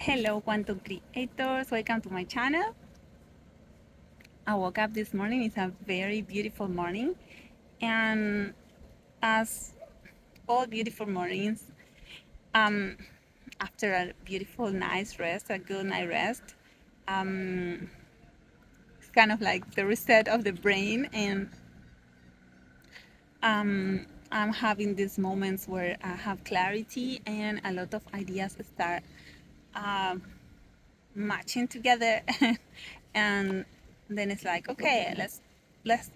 Hello, Quantum Creators. Welcome to my channel. I woke up this morning. It's a very beautiful morning. And as all beautiful mornings, um, after a beautiful, nice rest, a good night rest, um, it's kind of like the reset of the brain. And I'm having these moments where I have clarity and a lot of ideas start um, matching together. And then it's like, okay, let's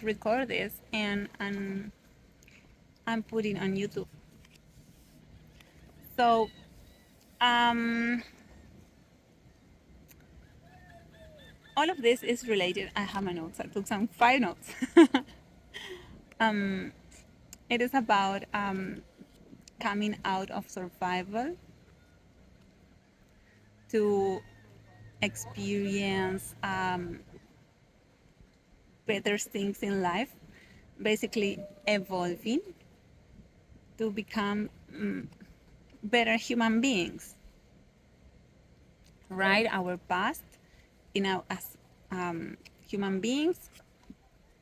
record this and I'm putting on YouTube. So um all of this is related. I have my notes. I took some 5 notes. um it is about coming out of survival to experience better things in life, basically evolving to become better human beings, right? Our past, as human beings,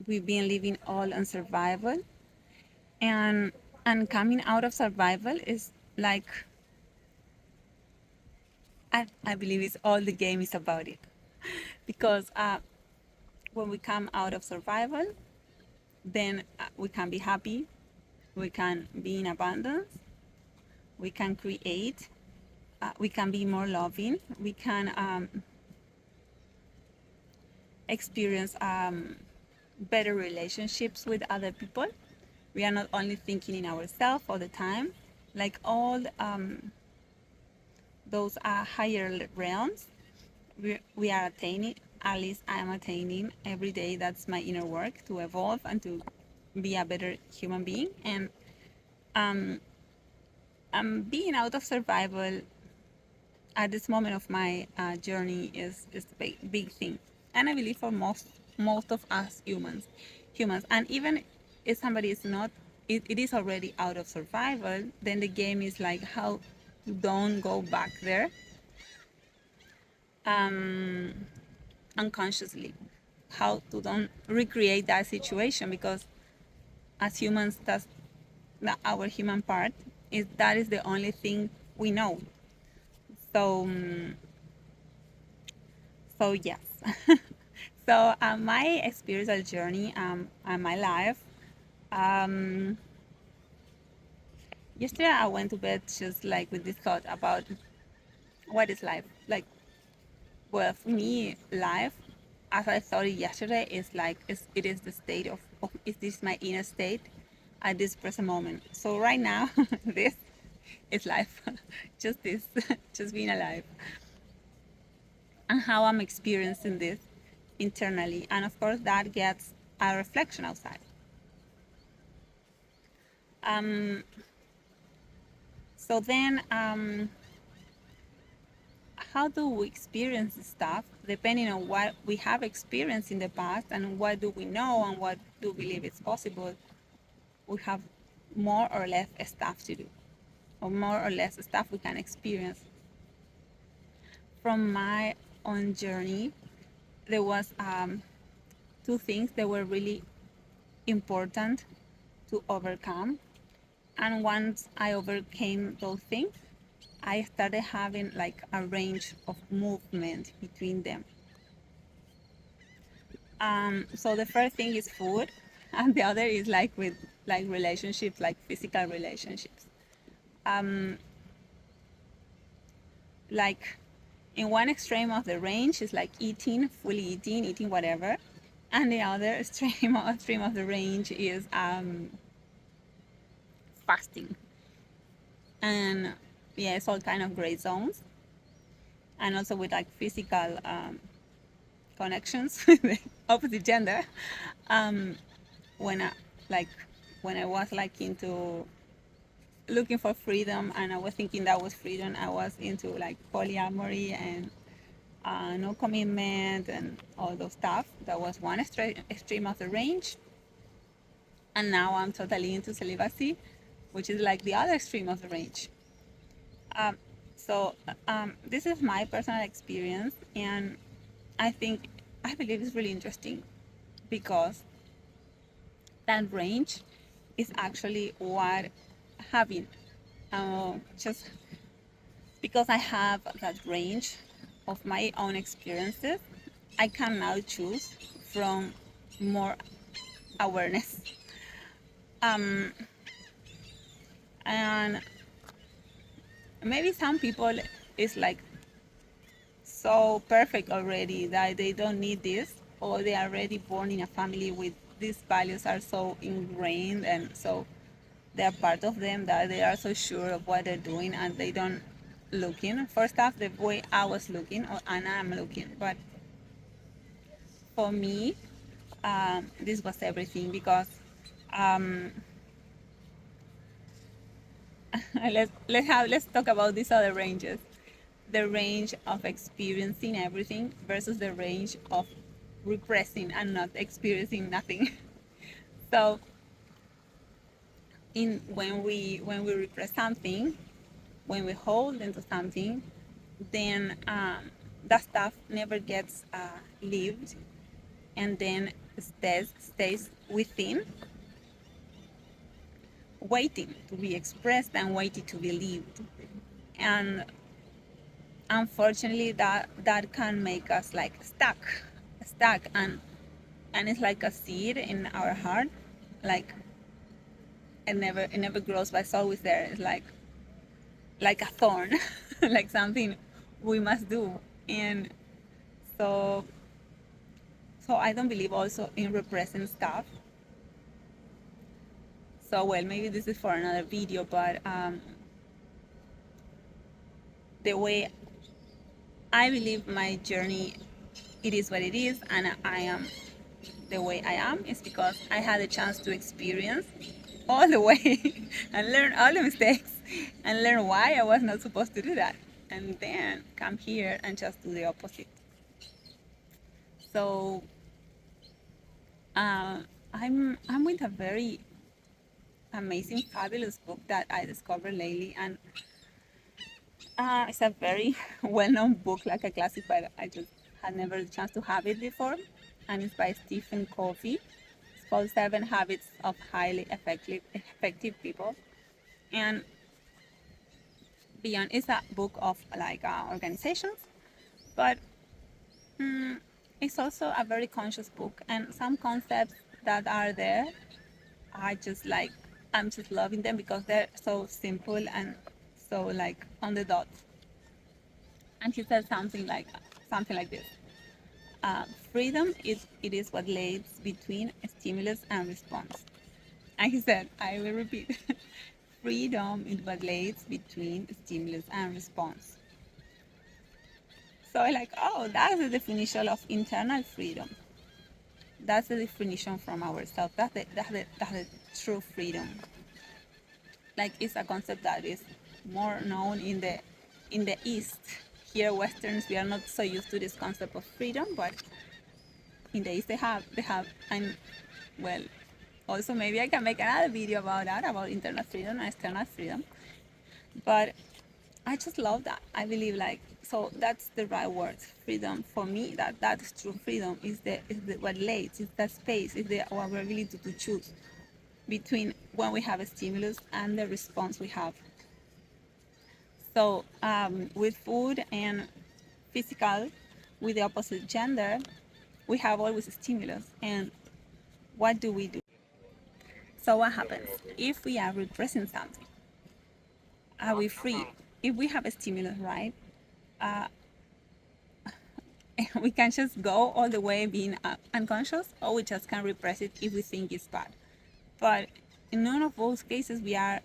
we've been living all on survival, and coming out of survival is like, I believe it's all the game is about it, because when we come out of survival, then we can be happy, we can be in abundance, we can create, we can be more loving, we can experience better relationships with other people. We are not only thinking in ourselves all the time, like all those higher realms we are attaining. At least I am attaining every day. That's my inner work, to evolve and to be a better human being. And um, being out of survival at this moment of my journey is a big thing. And I believe for most of us humans, and even if somebody is not, it is already out of survival, then the game is like how to don't go back there unconsciously, how to don't recreate that situation, because as humans, that's our human part, is that is the only thing we know. So yes. So my spiritual journey and my life, um, yesterday I went to bed just like with this thought about what is life like. Well, for me, life, as I thought it yesterday, is like it is the state of is this my inner state at this present moment. So right now, this is life, just this, just being alive, and how I'm experiencing this internally, and of course that gets a reflection outside. So then, how do we experience stuff depending on what we have experienced in the past and what do we know and what do we believe is possible? We have more or less stuff to do, or more or less stuff we can experience. From my own journey, there was 2 things that were really important to overcome, and once I overcame those things, I started having like a range of movement between them. So the first thing is food, and the other is like with like relationships, like physical relationships. Like in one extreme of the range is like eating, fully eating whatever, and the other extreme of the range is fasting. And yeah, it's all kind of gray zones, and also with like physical connections with the opposite gender. When I like when I was like into looking for freedom and I was thinking that was freedom, I was into like polyamory and no commitment and all those stuff. That was one extreme of the range. And now I'm totally into celibacy, which is like the other extreme of the range. So this is my personal experience, and I believe it's really interesting because that range is actually what having just because I have that range of my own experiences, I can now choose from more awareness. Um, and maybe some people is like so perfect already that they don't need this, or they are already born in a family with these values are so ingrained and so they are part of them that they are so sure of what they're doing and they don't looking for stuff the way I was looking or and I'm looking. But for me, this was everything because um, let's talk about these other ranges. The range of experiencing everything versus the range of repressing and not experiencing nothing. So in when we repress something, when we hold into something, then that stuff never gets lived, and then stays within, waiting to be expressed and waiting to be lived. And unfortunately, that can make us like stuck, and it's like a seed in our heart, like it never grows, but it's always there. It's like a thorn, like something we must do. And so I don't believe also in repressing stuff. So well, maybe this is for another video, but the way I believe my journey, it is what it is, and I am the way I am is because I had a chance to experience all the way and learn all the mistakes and learn why I was not supposed to do that, and then come here and just do the opposite. So I'm with a very amazing, fabulous book that I discovered lately, and it's a very well-known book, like a classic, but I just had never the chance to have it before, and it's by Stephen Covey. It's called Seven Habits of Highly Effective People, and beyond, it's a book of like organizations, but it's also a very conscious book, and some concepts that are there I just like, I'm just loving them because they're so simple and so like on the dot. And he said something like this: freedom is it is what lays between stimulus and response. And he said, I will repeat: freedom is what lays between stimulus and response. So I like, oh, that's the definition of internal freedom. That's the definition from ourselves. That's the true freedom. Like it's a concept that is more known in the East. Here, Westerns, we are not so used to this concept of freedom, but in the East they have, and well, also maybe I can make another video about that, about internal freedom and external freedom. But I just love that. I believe like so that's the right word, freedom. For me, that is true freedom is the what lays, is that space, is the our ability to choose between when we have a stimulus and the response we have. So with food and physical, with the opposite gender, we have always a stimulus. And what do we do? So what happens if we are repressing something? Are we free? If we have a stimulus, right? Uh, we can just go all the way being unconscious, or we just can repress it if we think it's bad. But in none of those cases we are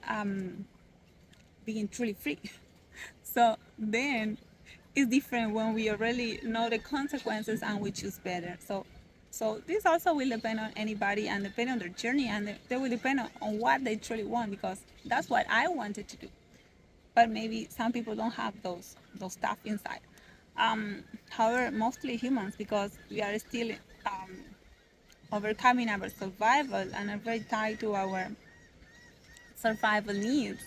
being truly free. So then it's different when we already know the consequences and we choose better. So this also will depend on anybody and depend on their journey, and they will depend on what they truly want, because that's what I wanted to do. But maybe some people don't have those stuff inside. However, mostly humans, because we are still overcoming our survival and are very tied to our survival needs,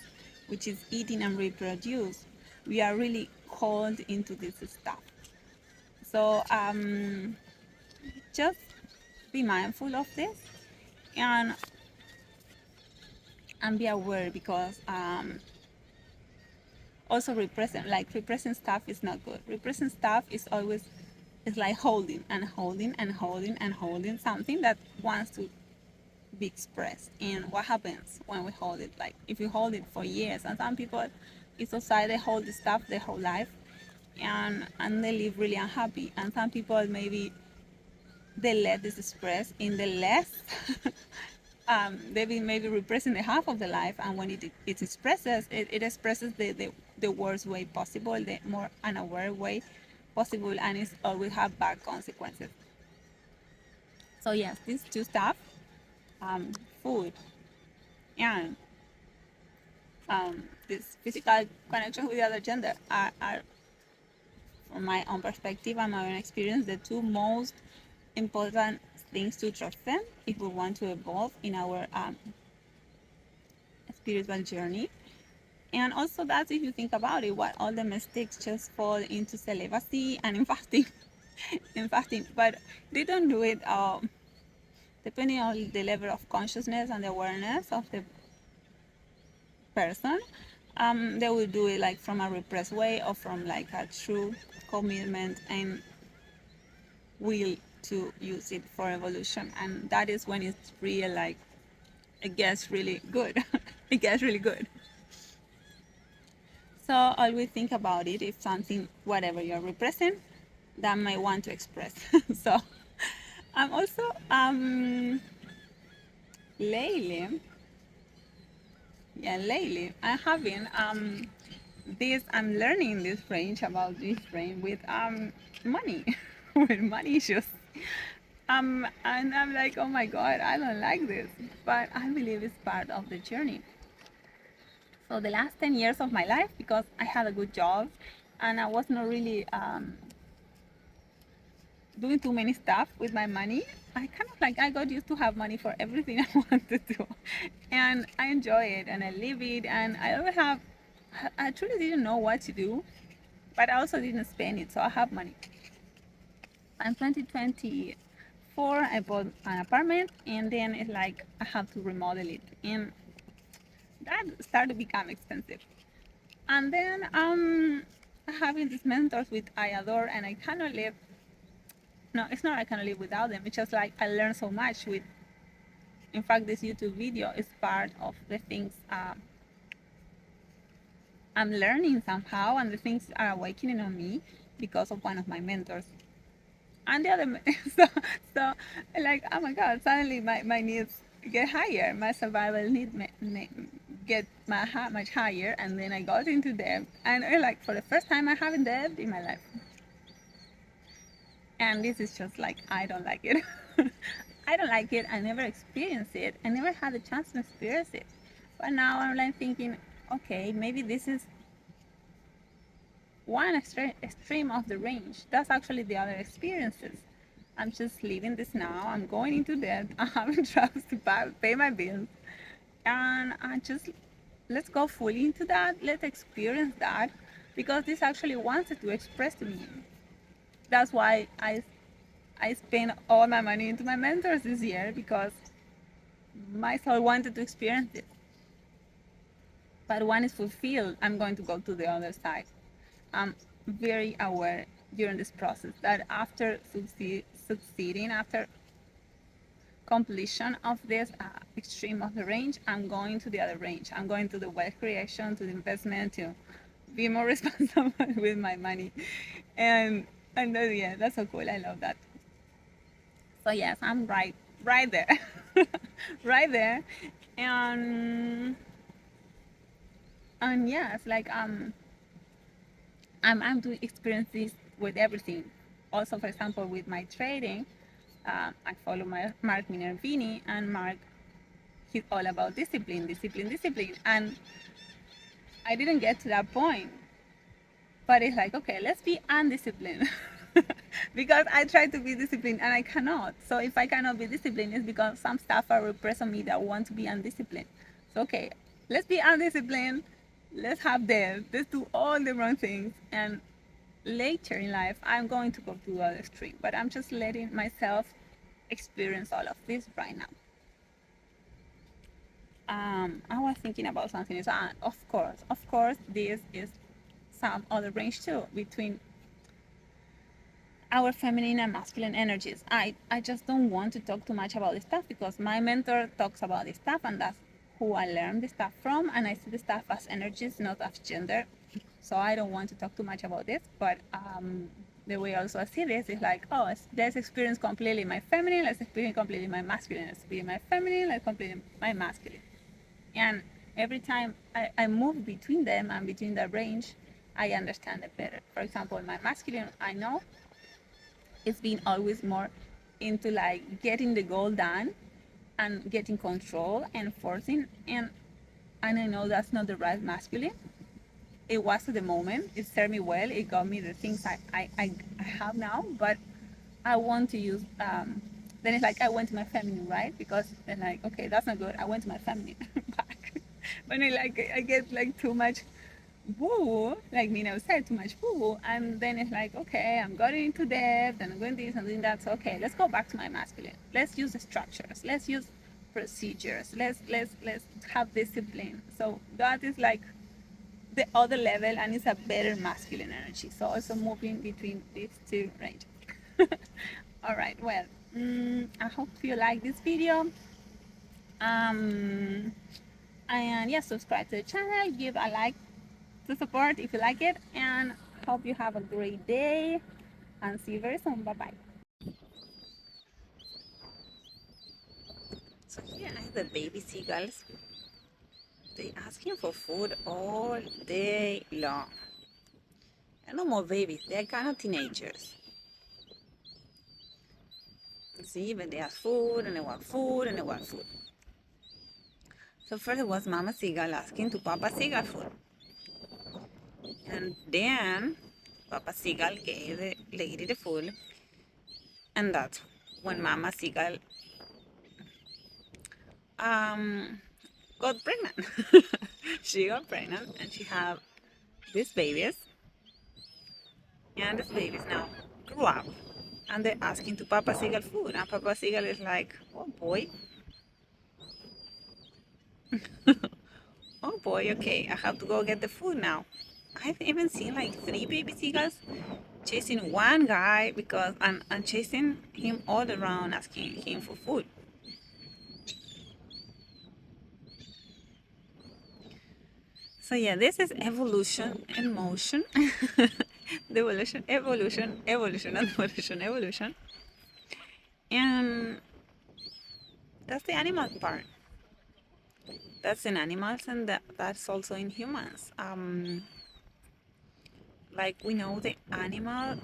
which is eating and reproduce. we are really called into this stuff. So just be mindful of this, and be aware, because also repressing stuff is not good. Repressing stuff is always, it's like holding and holding and holding and holding something that wants to be expressed. And what happens when we hold it? Like if you hold it for years, and some people in society, they hold this stuff their whole life, and they live really unhappy. And some people, maybe they let this express in the less they've been maybe repressing the half of the life, and when it expresses, it expresses the worst way possible, the more unaware way possible, and it's always have bad consequences. So yes, these two stuff, food and this physical connection with the other gender, are, from my own perspective and my own experience, the two most important things to trust them if we want to evolve in our spiritual journey. And also, that if you think about it, what all the mistakes just fall into celibacy and in fasting, but they don't do it depending on the level of consciousness and the awareness of the person. They will do it like from a repressed way, or from like a true commitment and will to use it for evolution. And that is when it's real, like it gets really good. It gets really good. So always think about it, if something, whatever you're repressing, that might want to express. So I'm also lately I'm having this, I'm learning this range, about this range with money, with money issues. And I'm like, oh my god, I don't like this, but I believe it's part of the journey. So the last 10 years of my life, because I had a good job and I was not really doing too many stuff with my money, I kind of like, I got used to have money for everything I wanted to, and I enjoy it and I live it, and I truly didn't know what to do, but I also didn't spend it, so I have money. In 2024, I bought an apartment, and then it's like I have to remodel it, and that started to become expensive. And then having these mentors with I adore, and I cannot live. No, it's not I cannot live without them. It's just like I learned so much with. In fact, this YouTube video is part of the things I'm learning somehow, and the things are awakening on me because of one of my mentors. And the other, so like, oh my God, suddenly my needs get higher, my survival need get much higher, and then I got into debt, and like for the first time I haven't debt in my life, and this is just like, I don't like it. I don't like it. I never experienced it. I never had the chance to experience it, but now I'm like thinking, okay, maybe this is one extreme of the range. That's actually the other experiences. I'm just living this now. I'm going into debt. I haven't jobs to pay my bills. And I just, let's go fully into that. Let's experience that, because this actually wanted to express to me. That's why I spent all my money into my mentors this year, because my soul wanted to experience it. But when it's fulfilled, I'm going to go to the other side. I'm very aware during this process that after succeeding, after completion of this extreme of the range, I'm going to the other range. I'm going to the wealth creation, to the investment, to be more responsible with my money. And yeah, that's so cool. I love that. So yes, I'm right there, right there. And yes, like I'm to experience this with everything. Also, for example, with my trading, I follow Mark Minervini, and Mark, he's all about discipline, discipline, discipline. And I didn't get to that point, but it's like, okay, let's be undisciplined. Because I try to be disciplined and I cannot. So if I cannot be disciplined, it's because some stuff are repressed on me that want to be undisciplined. So okay, let's be undisciplined, let's have this, let's do all the wrong things. And later in life, I'm going to go to the other extreme, but I'm just letting myself experience all of this right now. I was thinking about something else. Of course, this is some other range too between our feminine and masculine energies. I just don't want to talk too much about this stuff because my mentor talks about this stuff and that's who I learned this stuff from, and I see the stuff as energies, not as gender. So I don't want to talk too much about this, but the way also I see this is like, oh, let's experience completely my feminine, let's experience completely my masculine, let's experience my feminine, let's completely my masculine. And every time I move between them and between the range, I understand it better. For example, my masculine, I know it's been always more into like getting the goal done and getting control and forcing, and I know that's not the right masculine. It was at the moment, it served me well, it got me the things I have now, but I want to use then it's like I went to my feminine, right? Because then like, okay, that's not good, I went to my feminine back. When I get like too much woo, like Mina said, too much woo, and then it's like, okay, I'm going into depth and I'm going this and doing that. So okay, let's go back to my masculine. Let's use the structures. Let's use procedures. Let's have discipline. So that is like the other level, and it's a better masculine energy. So also moving between these two ranges. All right. Well, I hope you like this video. Um, and yeah, subscribe to the channel, give a like to support if you like it, and hope you have a great day and see you very soon. Bye bye. So here I have the baby seagulls. They asking for food all day long. They're no more babies, they're kind of teenagers. See, when they ask food and they want food and they want food. So first it was Mama Seagull asking to Papa Seagull food. And then Papa Seagull gave the lady the food. And that's when Mama Seagull got pregnant. She got pregnant and she had these babies. And these babies now grew up. And they're asking to Papa Seagull food. And Papa Seagull is like, oh boy. Oh boy, okay, I have to go get the food now. I've even seen like 3 baby seagulls chasing one guy because and chasing him all around asking him for food. So yeah, this is evolution in motion. The evolution, evolution. And that's the animal part. That's in animals and that's also in humans. Like we know the animal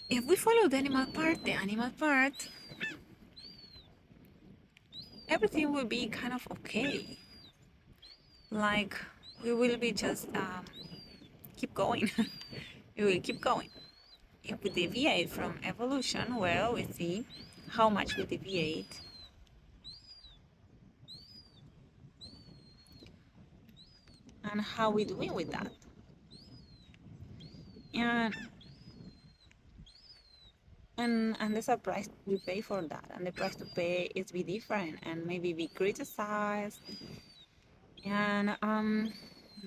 if we follow the animal part, everything will be kind of okay. Like we will be just keep going. We will keep going. If we deviate from evolution, well, we see how much we deviate. And how we doing with that. And and there's a price we pay for that, and the price to pay is be different and maybe be criticized and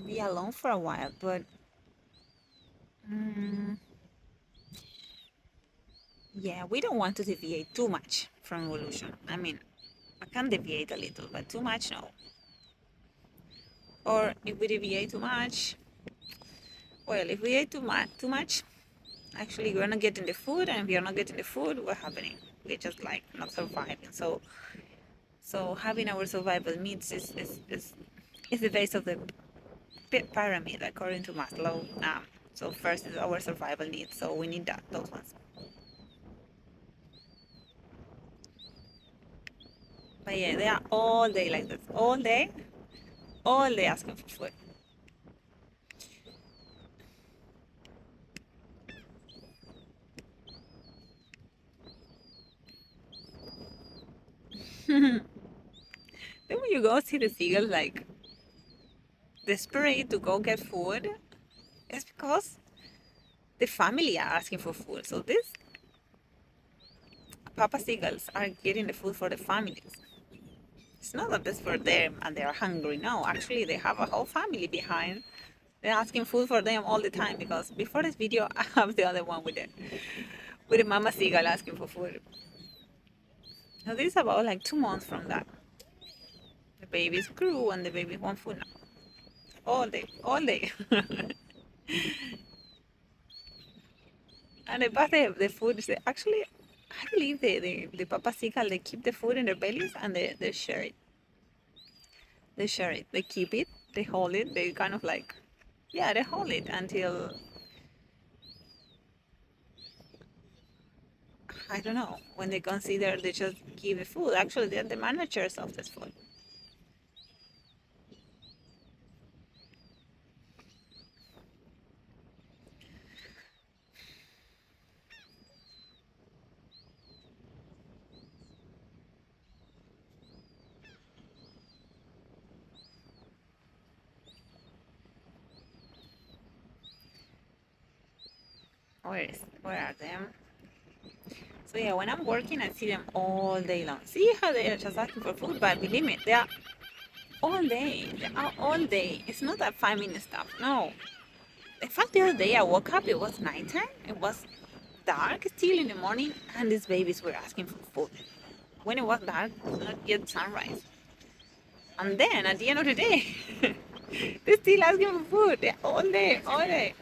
be alone for a while, but yeah, we don't want to deviate too much from evolution. I mean, I can deviate a little, but too much, no. Or if we deviate too much, well, if we ate too much, actually we're not getting the food, and if you're not getting the food, what's happening? We're just like not surviving. So having our survival needs is the base of the pyramid according to Maslow. So first is our survival needs, so we need those ones. But yeah, they are all day like this, all day asking for food. Then when you go see the seagulls like desperate to go get food, it's because the family are asking for food. So these papa seagulls are getting the food for the families. It's not that it's for them and they are hungry. No, actually they have a whole family behind. They're asking food for them all the time because before this video I have the other one with the mama seagull asking for food. Now this is about like 2 months from that. The babies grew and the babies want food now. All day, all day. And they pass the food. Actually, I believe the papa seagull, they keep the food in their bellies and they share it. They share it. They keep it. They hold it. They kind of like, yeah, they hold it until, I don't know, when they consider they just give the food. Actually, they're the managers of this food. Where are them? So yeah, when I'm working, I see them all day long. See how they are just asking for food, but believe me, they are all day. They are all day. It's not that 5 minute stuff. No. In fact, the other day I woke up. It was nighttime. It was dark still in the morning, and these babies were asking for food. When it was dark, it was not yet sunrise. And then at the end of the day, they're still asking for food. They're all day, all day.